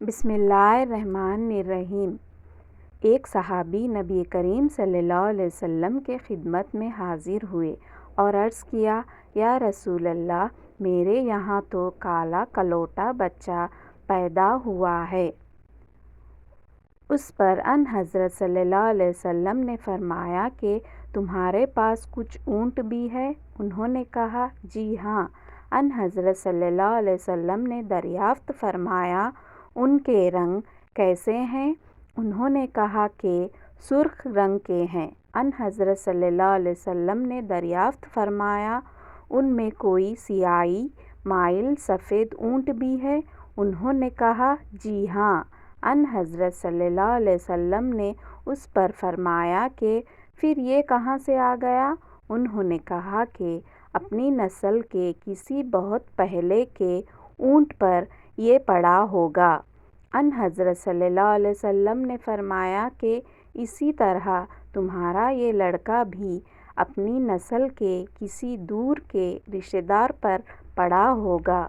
بسم اللہ الرحمن الرحیم۔ ایک صحابی نبی کریم صلی اللہ علیہ وسلم کے خدمت میں حاضر ہوئے اور عرض کیا، یا رسول اللہ، میرے یہاں تو کالا کلوٹا بچہ پیدا ہوا ہے۔ اس پر ان حضرت صلی اللہ علیہ وسلم نے فرمایا کہ تمہارے پاس کچھ اونٹ بھی ہے؟ انہوں نے کہا، جی ہاں۔ ان حضرت صلی اللہ علیہ وسلم نے دریافت فرمایا، ان کے رنگ کیسے ہیں؟ انہوں نے کہا کہ سرخ رنگ کے ہیں۔ ان حضرت صلی اللہ علیہ وسلم نے دریافت فرمایا، ان میں کوئی سیاہی مائل سفید اونٹ بھی ہے؟ انہوں نے کہا، جی ہاں۔ ان حضرت صلی اللہ علیہ وسلم نے اس پر فرمایا کہ پھر یہ کہاں سے آ گیا؟ انہوں نے کہا کہ اپنی نسل کے کسی بہت پہلے کے اونٹ پر یہ پڑا ہوگا۔ ان حضرت صلی اللہ علیہ وسلم نے فرمایا کہ اسی طرح تمہارا یہ لڑکا بھی اپنی نسل کے کسی دور کے رشتہ دار پر پڑا ہوگا۔